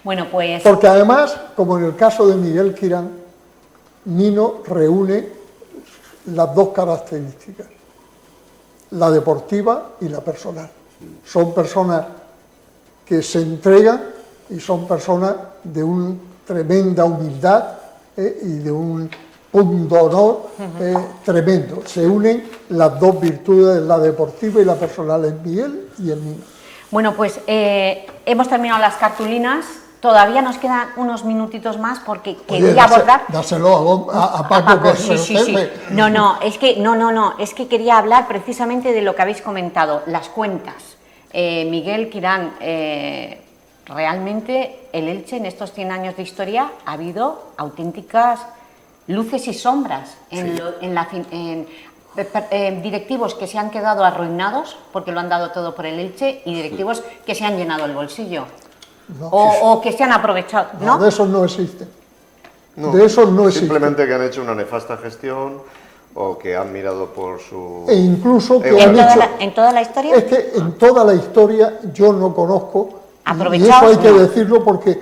[SPEAKER 2] Bueno, pues
[SPEAKER 5] Porque además, como en el caso de Miguel Quirán, Nino reúne las dos características, la deportiva y la personal. Son personas que se entregan y son personas de una tremenda humildad y de un punto honor tremendo. Se unen las dos virtudes, la deportiva y la personal, en Miguel y en Nino.
[SPEAKER 2] Bueno, pues hemos terminado las cartulinas. Todavía nos quedan unos minutitos más porque quería
[SPEAKER 5] Oye,
[SPEAKER 2] abordar.
[SPEAKER 5] dáselo a Paco, que es
[SPEAKER 2] sí,
[SPEAKER 5] el
[SPEAKER 2] sí, sí.
[SPEAKER 5] jefe.
[SPEAKER 2] No, es que quería hablar precisamente de lo que habéis comentado, las cuentas. Miguel Quirán, realmente el Elche en estos 100 años de historia ha habido auténticas luces y sombras en directivos que se han quedado arruinados porque lo han dado todo por el Elche y directivos que se han llenado el bolsillo.
[SPEAKER 5] No.
[SPEAKER 2] O que se han aprovechado, ¿no?
[SPEAKER 5] De eso no existe. De eso no existe.
[SPEAKER 6] Simplemente que han hecho una nefasta gestión o que han mirado por su...
[SPEAKER 5] E incluso que
[SPEAKER 6] ¿En
[SPEAKER 5] han hecho...
[SPEAKER 2] ¿En toda la historia?
[SPEAKER 5] Es que en toda la historia yo no conozco, y eso
[SPEAKER 2] Aprovechados,
[SPEAKER 5] hay que
[SPEAKER 2] no.
[SPEAKER 5] decirlo porque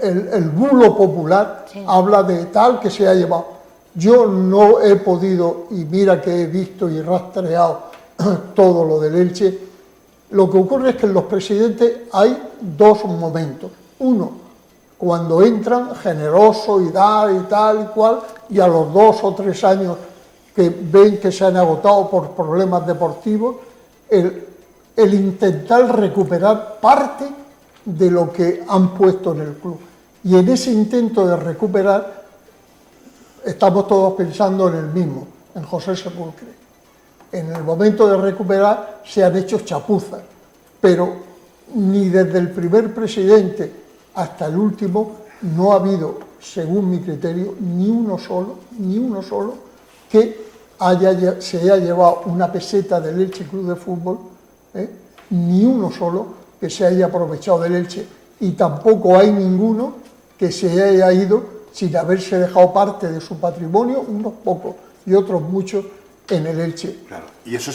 [SPEAKER 5] el bulo popular
[SPEAKER 2] Sí.
[SPEAKER 5] habla de tal que se ha llevado. Yo no he podido, y mira que he visto y rastreado todo lo del Elche. Lo que ocurre es que en los presidentes hay dos momentos. Uno, cuando entran generosos y dar y tal y cual, y a los 2 o 3 años que ven que se han agotado por problemas deportivos, el intentar recuperar parte de lo que han puesto en el club. Y en ese intento de recuperar, estamos todos pensando en el mismo, en José Sepulcre. En el momento de recuperar se han hecho chapuzas, pero ni desde el primer presidente hasta el último no ha habido, según mi criterio, ni uno solo que se haya llevado una peseta del Elche Club de Fútbol, ni uno solo que se haya aprovechado del Elche, y tampoco hay ninguno que se haya ido sin haberse dejado parte de su patrimonio, unos pocos y otros muchos, en el Elche.
[SPEAKER 4] Claro. Y eso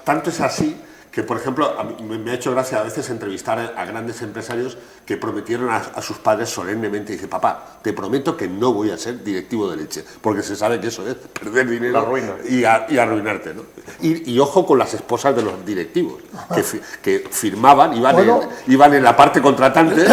[SPEAKER 4] tanto es así que, por ejemplo, a mí me ha hecho gracia a veces entrevistar a grandes empresarios que prometieron a sus padres solemnemente, dice, papá, te prometo que no voy a ser directivo de Elche, porque se sabe que eso es perder dinero
[SPEAKER 6] La ruina.
[SPEAKER 4] y arruinarte, ¿no? Y ojo con las esposas de los directivos, que firmaban, iban en la parte contratante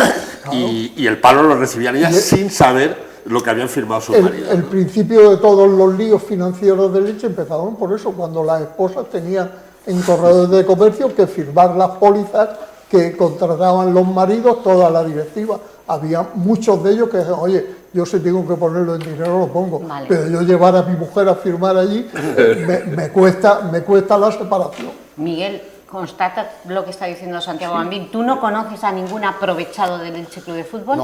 [SPEAKER 4] y el palo lo recibían ellas sin saber lo que habían firmado sus maridos.
[SPEAKER 5] El principio de todos los líos financieros de Elche empezaron por eso, cuando las esposas tenían en corredores de comercio que firmar las pólizas que contrataban los maridos, toda la directiva. Había muchos de ellos que decían, oye, yo si tengo que ponerlo en dinero lo pongo,
[SPEAKER 2] Vale.
[SPEAKER 5] pero yo llevar a mi mujer a firmar allí me cuesta la separación.
[SPEAKER 2] Miguel, constata lo que está diciendo Santiago Bambín. ¿Tú no conoces a ningún aprovechado del Elche Club de Fútbol?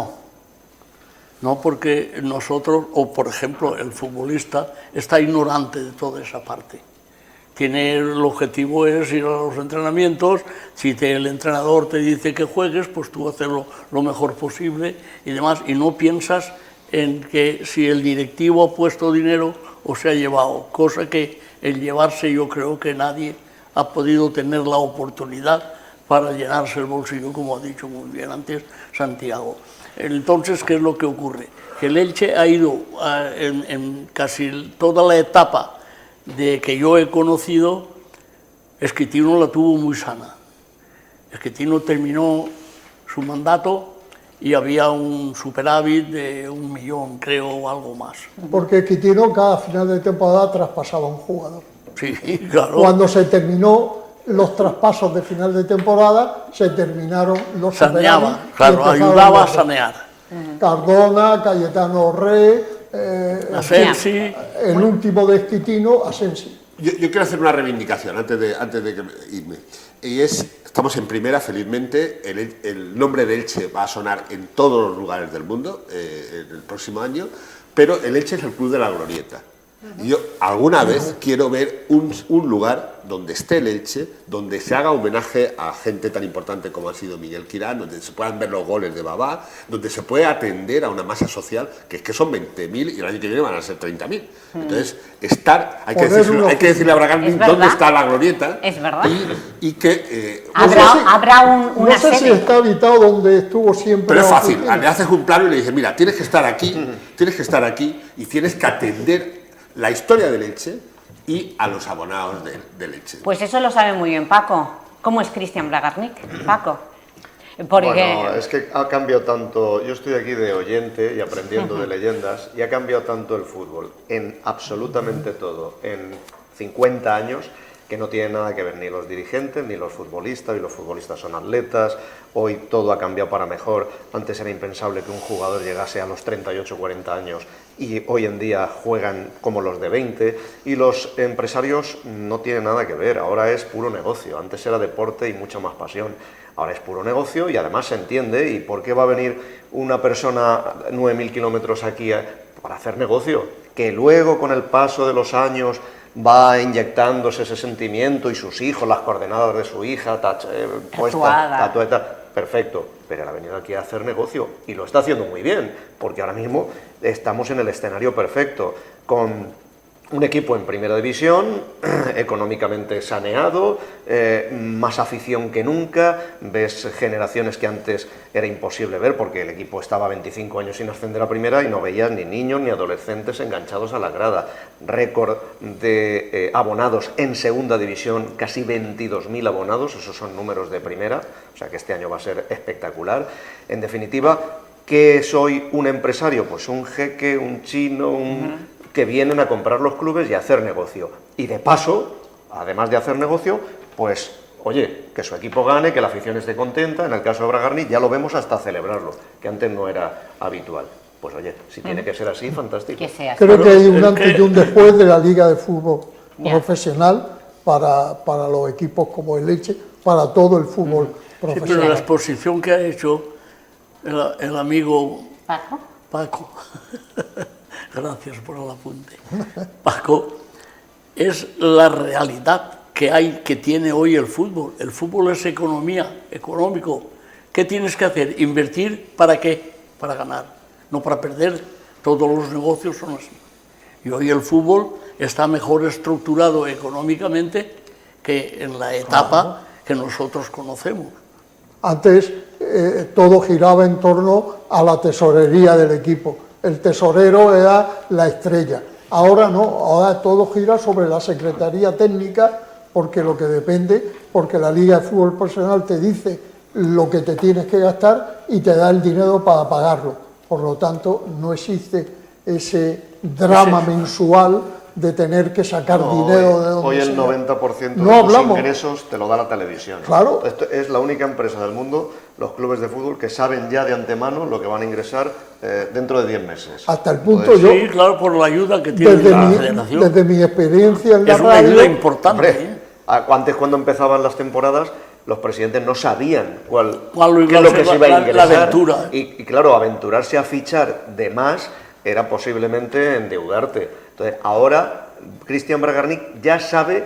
[SPEAKER 3] No, porque nosotros, o por ejemplo el futbolista, está ignorante de toda esa parte. El objetivo es ir a los entrenamientos, si el entrenador te dice que juegues, pues tú hacerlo lo mejor posible y demás, y no piensas en que si el directivo ha puesto dinero o se ha llevado, cosa que el llevarse yo creo que nadie ha podido tener la oportunidad para llenarse el bolsillo, como ha dicho muy bien antes Santiago. Entonces, ¿qué es lo que ocurre? Que el Elche ha ido en casi toda la etapa de que yo he conocido, Esquitino la tuvo muy sana. Esquitino terminó su mandato y había un superávit de 1 millón, creo, o algo más.
[SPEAKER 5] Porque Quitino cada final de temporada traspasaba a un jugador.
[SPEAKER 3] Sí, claro.
[SPEAKER 5] Cuando se terminó los traspasos de final de temporada, se terminaron los
[SPEAKER 3] Saneaba,
[SPEAKER 5] superávit y
[SPEAKER 3] claro,
[SPEAKER 5] empezaron
[SPEAKER 3] ayudaba a
[SPEAKER 5] los-
[SPEAKER 3] sanear.
[SPEAKER 5] Cardona, Cayetano Rey,
[SPEAKER 3] Asensi.
[SPEAKER 5] el último de Quitino, Asensi.
[SPEAKER 4] Yo quiero hacer una reivindicación antes de irme. Y estamos en primera, felizmente. El nombre de Elche va a sonar en todos los lugares del mundo en el próximo año, pero el Elche es el club de la glorieta. Y yo alguna vez quiero ver un lugar donde esté el Elche, donde se haga homenaje a gente tan importante como ha sido Miguel Quirán, donde se puedan ver los goles de Babá, donde se puede atender a una masa social que es que son 20.000 y el año que viene van a ser 30.000. Entonces, hay que decirle a Bragarnik
[SPEAKER 2] Es verdad.
[SPEAKER 4] dónde está la glorieta.
[SPEAKER 2] Es verdad.
[SPEAKER 4] Y que...
[SPEAKER 2] Habrá una
[SPEAKER 5] No sé si
[SPEAKER 2] sede.
[SPEAKER 5] está habitado donde estuvo siempre.
[SPEAKER 4] pero es
[SPEAKER 5] la
[SPEAKER 4] fácil,
[SPEAKER 5] oficina.
[SPEAKER 4] le haces un plano y le dices, mira, tienes que estar aquí y tienes que atender la historia del Elche y a los abonados del Elche.
[SPEAKER 2] Pues eso lo sabe muy bien Paco. ¿Cómo es Cristian Bragarnik, Paco? Porque...
[SPEAKER 6] Bueno, es que ha cambiado tanto, yo estoy aquí de oyente y aprendiendo de leyendas, y ha cambiado tanto el fútbol en absolutamente todo, en 50 años, que no tiene nada que ver ni los dirigentes ni los futbolistas, y los futbolistas son atletas. Hoy todo ha cambiado para mejor. Antes era impensable que un jugador llegase a los 38 o 40 años y hoy en día juegan como los de 20, y los empresarios no tienen nada que ver. Ahora es puro negocio. Antes era deporte y mucha más pasión. Ahora es puro negocio y además se entiende. ¿Y por qué va a venir una persona 9.000 kilómetros aquí para hacer negocio? Que luego, con el paso de los años, va inyectándose ese sentimiento, y sus hijos, las coordenadas de su hija,
[SPEAKER 2] Tatuada.
[SPEAKER 6] tatuada, perfecto, pero él ha venido aquí a hacer negocio y lo está haciendo muy bien, porque ahora mismo estamos en el escenario perfecto, con un equipo en primera división, económicamente saneado, más afición que nunca, ves generaciones que antes era imposible ver porque el equipo estaba 25 años sin ascender a primera y no veías ni niños ni adolescentes enganchados a la grada. Récord de abonados en segunda división, casi 22.000 abonados, esos son números de primera, o sea que este año va a ser espectacular. En definitiva, ¿qué soy un empresario? Pues un jeque, un chino, que vienen a comprar los clubes y a hacer negocio. Y de paso, además de hacer negocio, pues, oye, que su equipo gane, que la afición esté contenta. En el caso de Bragarnik ya lo vemos hasta celebrarlo, que antes no era habitual. Pues oye, si tiene que ser así, fantástico.
[SPEAKER 2] Que sea.
[SPEAKER 5] Creo que hay un
[SPEAKER 3] es
[SPEAKER 5] antes
[SPEAKER 3] que-
[SPEAKER 5] y un después de la Liga de Fútbol
[SPEAKER 2] Ya.
[SPEAKER 5] Profesional para los equipos como el Elche, para todo el fútbol
[SPEAKER 3] Sí, pero
[SPEAKER 5] profesional.
[SPEAKER 3] la exposición que ha hecho el amigo
[SPEAKER 2] Paco.
[SPEAKER 3] Paco, gracias por el apunte, Paco, es la realidad que tiene hoy el fútbol. El fútbol es economía, económico. ¿Qué tienes que hacer? ¿Invertir para qué? Para ganar, no para perder. Todos los negocios son así. Y hoy el fútbol está mejor estructurado económicamente que en la etapa que nosotros conocemos.
[SPEAKER 5] Antes todo giraba en torno a la tesorería del equipo. El tesorero era la estrella. Ahora no, ahora todo gira sobre la Secretaría Técnica, porque lo que depende, porque la Liga de Fútbol Profesional te dice lo que te tienes que gastar y te da el dinero para pagarlo. Por lo tanto, no existe ese drama mensual de tener que sacar dinero de donde
[SPEAKER 6] Hoy el
[SPEAKER 5] sea.
[SPEAKER 6] 90% de
[SPEAKER 5] No
[SPEAKER 6] los
[SPEAKER 5] hablamos.
[SPEAKER 6] ingresos te lo da la televisión.
[SPEAKER 5] Claro.
[SPEAKER 6] Esto es la única empresa del mundo, los clubes de fútbol, que saben ya de antemano lo que van a ingresar dentro de 10 meses.
[SPEAKER 5] Hasta el punto
[SPEAKER 6] Entonces,
[SPEAKER 5] yo,
[SPEAKER 3] Sí, claro, por la ayuda que tiene
[SPEAKER 5] desde
[SPEAKER 3] la
[SPEAKER 5] mi,
[SPEAKER 3] federación.
[SPEAKER 5] desde mi experiencia en la
[SPEAKER 3] Es una
[SPEAKER 5] radio,
[SPEAKER 3] ayuda importante.
[SPEAKER 6] hombre, antes, cuando empezaban las temporadas, los presidentes no sabían
[SPEAKER 3] ¿Cuál
[SPEAKER 6] qué
[SPEAKER 3] iba
[SPEAKER 6] es
[SPEAKER 3] a
[SPEAKER 6] lo que
[SPEAKER 3] ser
[SPEAKER 6] se iba a
[SPEAKER 3] la
[SPEAKER 6] ingresar.
[SPEAKER 3] aventura?
[SPEAKER 6] Y claro, aventurarse a fichar de más era posiblemente endeudarte. Entonces, ahora Cristian Bragarnik ya sabe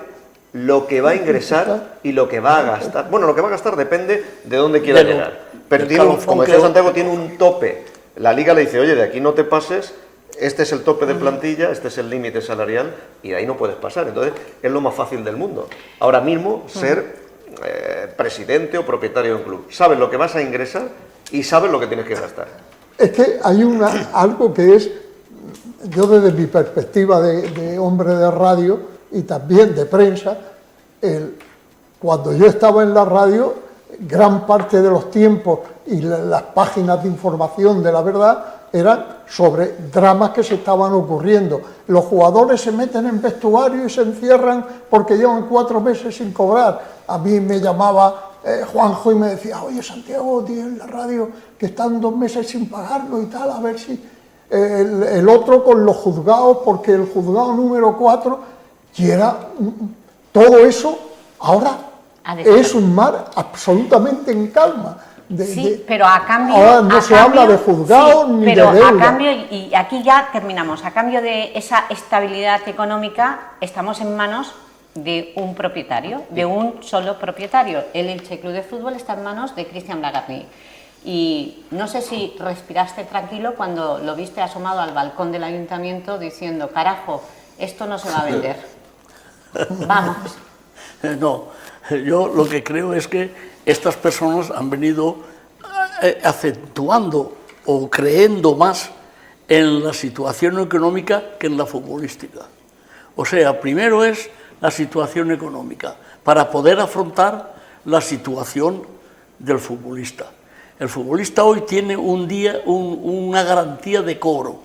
[SPEAKER 6] lo que va a ingresar y lo que va a gastar. Bueno, lo que va a gastar depende de dónde quiera
[SPEAKER 3] Del-
[SPEAKER 6] llegar. Pero
[SPEAKER 3] del
[SPEAKER 6] tiene
[SPEAKER 3] calofón
[SPEAKER 6] como
[SPEAKER 3] que-
[SPEAKER 6] decía Santiago, tiene un tope. La Liga le dice, oye, de aquí no te pases, este es el tope de plantilla, este es el límite salarial, y de ahí no puedes pasar. Entonces, es lo más fácil del mundo. Ahora mismo, ser presidente o propietario de un club. Sabes lo que vas a ingresar y sabes lo que tienes que gastar.
[SPEAKER 5] es que hay algo que es, yo desde mi perspectiva de hombre de radio y también de prensa, cuando yo estaba en la radio, gran parte de los tiempos y las páginas de información de La Verdad eran sobre dramas que se estaban ocurriendo. Los jugadores se meten en vestuario y se encierran porque llevan 4 meses sin cobrar. A mí me llamaba Juanjo y me decía, oye Santiago, tío, en la radio que están 2 meses sin pagarlo y tal, a ver si... El otro con los juzgados, porque el juzgado número 4, y era todo eso, ahora es un mar absolutamente en calma.
[SPEAKER 2] Sí, pero a cambio...
[SPEAKER 5] Ahora no se habla de juzgados ni de deuda.
[SPEAKER 2] Pero a cambio, y aquí ya terminamos, a cambio de esa estabilidad económica, estamos en manos de un propietario, de un solo propietario. El Elche Club de Fútbol está en manos de Cristian Bragarni. Y no sé si respiraste tranquilo cuando lo viste asomado al balcón del ayuntamiento diciendo, carajo, esto no se va a vender. Vamos.
[SPEAKER 3] No, yo lo que creo es que estas personas han venido acentuando o creyendo más en la situación económica que en la futbolística. O sea, primero es la situación económica para poder afrontar la situación del futbolista. El futbolista hoy tiene una garantía de cobro.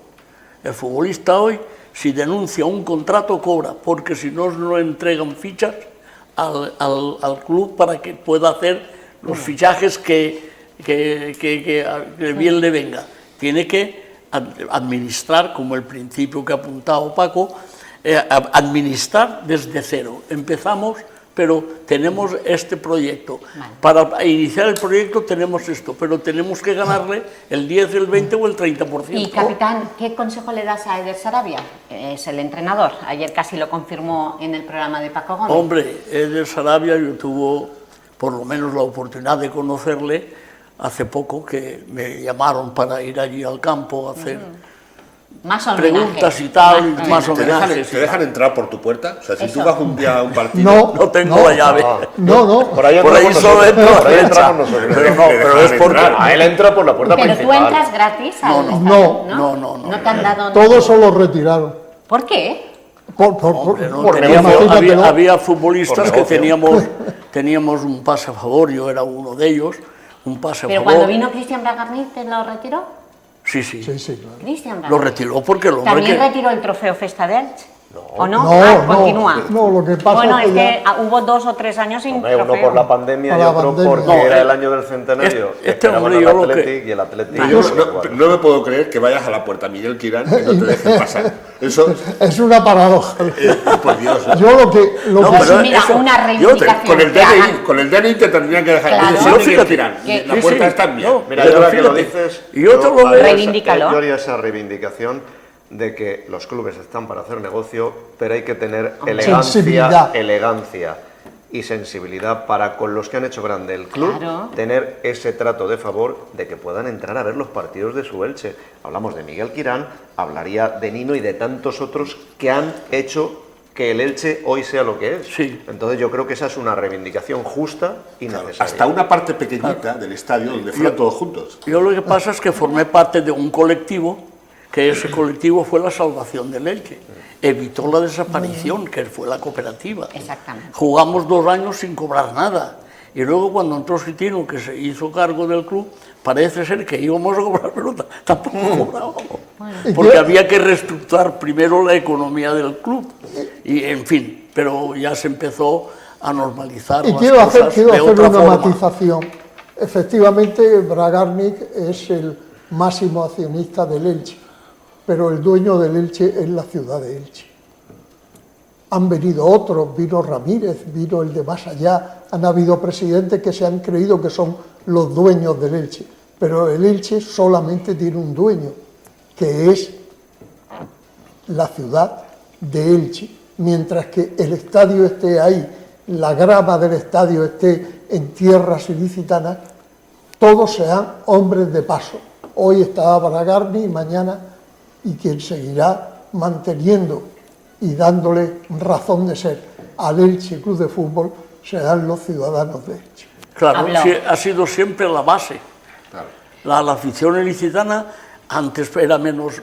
[SPEAKER 3] El futbolista hoy, si denuncia un contrato, cobra, porque si no entregan fichas al club para que pueda hacer los fichajes que bien le venga. Tiene que administrar, como el principio que ha apuntado Paco, administrar desde cero. Empezamos, pero tenemos este proyecto. Vale. Para iniciar el proyecto tenemos esto, pero tenemos que ganarle el 10, el 20 o el 30%.
[SPEAKER 2] Y capitán, ¿qué consejo le das a Eder Sarabia? Es el entrenador, ayer casi lo confirmó en el programa de Paco Gómez.
[SPEAKER 3] Hombre, Eder Sarabia, yo tuve por lo menos la oportunidad de conocerle hace poco, que me llamaron para ir allí al campo a hacer...
[SPEAKER 2] Más
[SPEAKER 3] preguntas y tal, más homenajes.
[SPEAKER 4] ¿Te dejan entrar por tu puerta? O sea, si tú vas un día a un partido...
[SPEAKER 3] No tengo la llave.
[SPEAKER 5] No.
[SPEAKER 3] Por ahí solo entro.
[SPEAKER 6] Por ahí entramos nosotros.
[SPEAKER 3] Pero es porque...
[SPEAKER 6] A él entra por la puerta principal.
[SPEAKER 2] Pero tú entras gratis al estadio, ¿no?
[SPEAKER 3] No
[SPEAKER 2] te han dado...
[SPEAKER 5] Todos se los retiraron.
[SPEAKER 2] ¿Por qué?
[SPEAKER 3] Había futbolistas que teníamos un pase a favor, yo era uno de ellos, un pase a favor.
[SPEAKER 2] ¿Pero cuando vino Cristian Bragarni te lo retiró?
[SPEAKER 3] Sí,
[SPEAKER 5] claro.
[SPEAKER 2] Cristian Bragarni.
[SPEAKER 3] Lo retiró porque el hombre
[SPEAKER 2] ¿También retiró el trofeo Festa de Elche? ¿O no?
[SPEAKER 5] Continúa. No, lo que pasa
[SPEAKER 2] bueno,
[SPEAKER 5] es que
[SPEAKER 2] hubo 2 o 3 años sin trofeo.
[SPEAKER 6] Uno por la pandemia y otro porque era el año del centenario.
[SPEAKER 3] Este hombre yo lo que...
[SPEAKER 6] Y el Athletic.
[SPEAKER 4] No me puedo creer que vayas a la puerta Miguel Quirán y no te dejen pasar. Eso
[SPEAKER 5] es una paradoja.
[SPEAKER 4] Por Dios.
[SPEAKER 5] Yo lo que
[SPEAKER 2] mira, una reivindicación.
[SPEAKER 4] Con el DNI te tendrían que dejar.
[SPEAKER 2] Claro.
[SPEAKER 4] Miguel Quirán, la puerta está bien.
[SPEAKER 6] Mira, yo ahora que lo dices,
[SPEAKER 3] yo
[SPEAKER 6] haría esa reivindicación de que los clubes están para hacer negocio, pero hay que tener elegancia y sensibilidad para con los que han hecho grande el club, tener ese trato de favor de que puedan entrar a ver los partidos de su Elche. Hablamos de Miguel Quirán, hablaría de Nino y de tantos otros que han hecho que el Elche hoy sea lo que es.
[SPEAKER 3] Sí.
[SPEAKER 6] Entonces yo creo que esa es una reivindicación justa y necesaria.
[SPEAKER 4] Hasta una parte pequeñita del estadio donde fueron todos juntos.
[SPEAKER 3] Yo lo que pasa es que formé parte de un colectivo, que ese colectivo fue la salvación del Elche. Evitó la desaparición, que fue la cooperativa.
[SPEAKER 2] Exactamente.
[SPEAKER 3] Jugamos 2 años sin cobrar nada. Y luego cuando entró Sitino, que se hizo cargo del club, parece ser que íbamos a cobrar, pero tampoco cobrábamos. Porque había que reestructurar primero la economía del club. Y en fin, pero ya se empezó a normalizar.
[SPEAKER 5] Y quiero hacer una matización. Efectivamente, Bragarnik es el máximo accionista del Elche, pero el dueño del Elche es la ciudad de Elche. Han venido otros, vino Ramírez, vino el de más allá, han habido presidentes que se han creído que son los dueños del Elche, pero el Elche solamente tiene un dueño, que es la ciudad de Elche, mientras que el estadio esté ahí, la grama del estadio esté en tierras ilicitanas, todos sean hombres de paso. Hoy está Bragarni y mañana, y quien seguirá manteniendo y dándole razón de ser al Elche Club de Fútbol serán los ciudadanos de Elche.
[SPEAKER 3] Claro, ha sido siempre la base. Claro. La afición ilicitana Antes era menos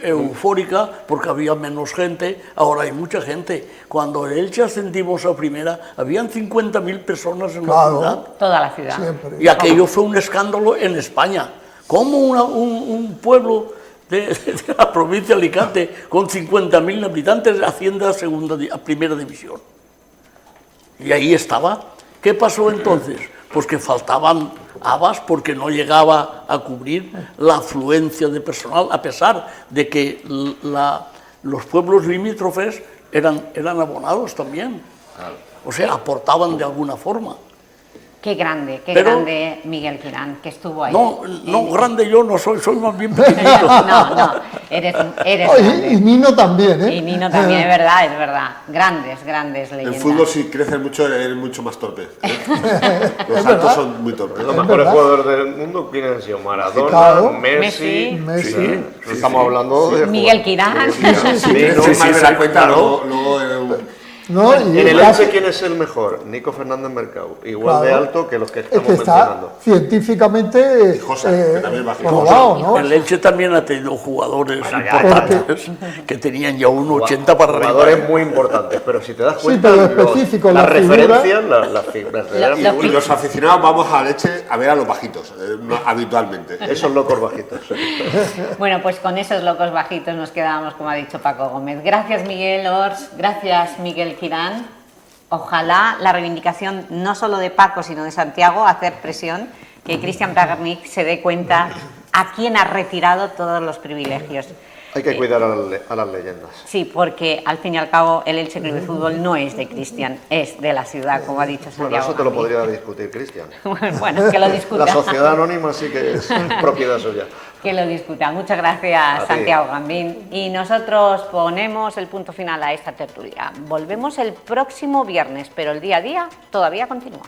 [SPEAKER 3] eufórica porque había menos gente, ahora hay mucha gente. Cuando el Elche ascendimos a primera, habían 50.000 personas en la ciudad.
[SPEAKER 2] Toda la ciudad.
[SPEAKER 5] Siempre.
[SPEAKER 3] Y aquello fue un escándalo en España. ¿Cómo un pueblo de la provincia de Alicante con 50.000 habitantes asciende a primera división? Y ahí estaba. ¿Qué pasó entonces? Pues que faltaban habas porque no llegaba a cubrir la afluencia de personal, a pesar de que los pueblos limítrofes eran abonados también. O sea, aportaban de alguna forma.
[SPEAKER 2] Qué grande Miguel Quirán, que estuvo ahí.
[SPEAKER 3] No, grande yo no soy más bien pequeñito.
[SPEAKER 2] No, eres grande.
[SPEAKER 5] Y Nino también, ¿eh?
[SPEAKER 2] Y Nino también, es verdad. Grandes leyendas.
[SPEAKER 4] En fútbol, si creces mucho, eres mucho más torpe. Los altos son muy torpes.
[SPEAKER 6] Los mejores jugadores del mundo, ¿quién han sido? Maradona,
[SPEAKER 5] Claro.
[SPEAKER 6] Messi.
[SPEAKER 5] Messi.
[SPEAKER 6] Estamos hablando de
[SPEAKER 2] Miguel Quirán.
[SPEAKER 4] Pero
[SPEAKER 6] Sí,
[SPEAKER 4] más me da cuenta,
[SPEAKER 6] claro.
[SPEAKER 4] luego
[SPEAKER 5] ¿No? Y
[SPEAKER 6] En el
[SPEAKER 5] casi-
[SPEAKER 6] Elche, ¿quién es el mejor? Nico Fernández Mercado. Igual de
[SPEAKER 5] Claro.
[SPEAKER 6] alto que los que
[SPEAKER 5] es
[SPEAKER 6] estamos
[SPEAKER 5] que está
[SPEAKER 6] mencionando.
[SPEAKER 5] científicamente
[SPEAKER 4] Josa, que también es bajito.
[SPEAKER 5] probado, ¿no?
[SPEAKER 3] El Elche también ha tenido jugadores
[SPEAKER 6] Bueno, ya,
[SPEAKER 3] importantes que tenían ya un 80 para arriba.
[SPEAKER 6] Jugadores muy importantes, pero si te das
[SPEAKER 5] Sí,
[SPEAKER 6] cuenta,
[SPEAKER 5] pero específico,
[SPEAKER 6] las
[SPEAKER 5] la figura-
[SPEAKER 6] referencias, las verdaderas
[SPEAKER 2] Lo-
[SPEAKER 4] Y
[SPEAKER 6] figuras,
[SPEAKER 4] los aficionados vamos a Leche a ver a los bajitos, habitualmente.
[SPEAKER 6] esos locos bajitos.
[SPEAKER 2] Bueno, pues con esos locos bajitos nos quedábamos, como ha dicho Paco Gómez. Gracias, Miguel Ors. Gracias, Miguel Quirán. Ojalá la reivindicación no solo de Paco, sino de Santiago, hacer presión, que Christian Bragarnik se dé cuenta a quién ha retirado todos los privilegios.
[SPEAKER 6] Hay que cuidar a las leyendas.
[SPEAKER 2] Sí, porque al fin y al cabo el Elche Club de Fútbol no es de Cristian, es de la ciudad, como ha dicho Santiago.
[SPEAKER 6] Bueno, eso te lo
[SPEAKER 2] Gamín.
[SPEAKER 6] podría discutir Cristian.
[SPEAKER 2] Bueno, que lo discuta.
[SPEAKER 6] La sociedad anónima sí que es propiedad suya.
[SPEAKER 2] Que lo discuta. Muchas gracias,
[SPEAKER 6] ti.
[SPEAKER 2] Santiago Gambín. Y nosotros ponemos el punto final a esta tertulia. Volvemos el próximo viernes, pero el día a día todavía continúa.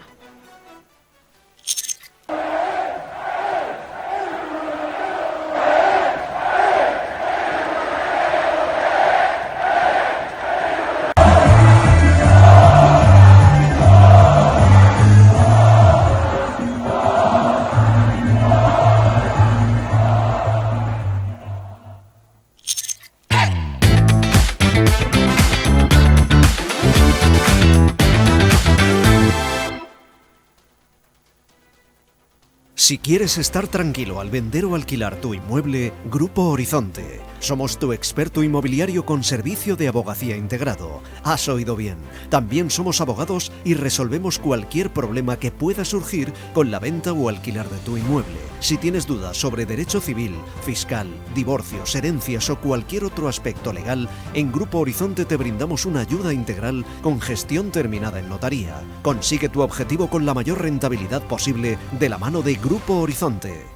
[SPEAKER 1] Si quieres estar tranquilo al vender o alquilar tu inmueble, Grupo Horizonte. Somos tu experto inmobiliario con servicio de abogacía integrado. Has oído bien. También somos abogados y resolvemos cualquier problema que pueda surgir con la venta o alquilar de tu inmueble. Si tienes dudas sobre derecho civil, fiscal, divorcios, herencias o cualquier otro aspecto legal, en Grupo Horizonte te brindamos una ayuda integral con gestión terminada en notaría. Consigue tu objetivo con la mayor rentabilidad posible de la mano de Grupo Horizonte.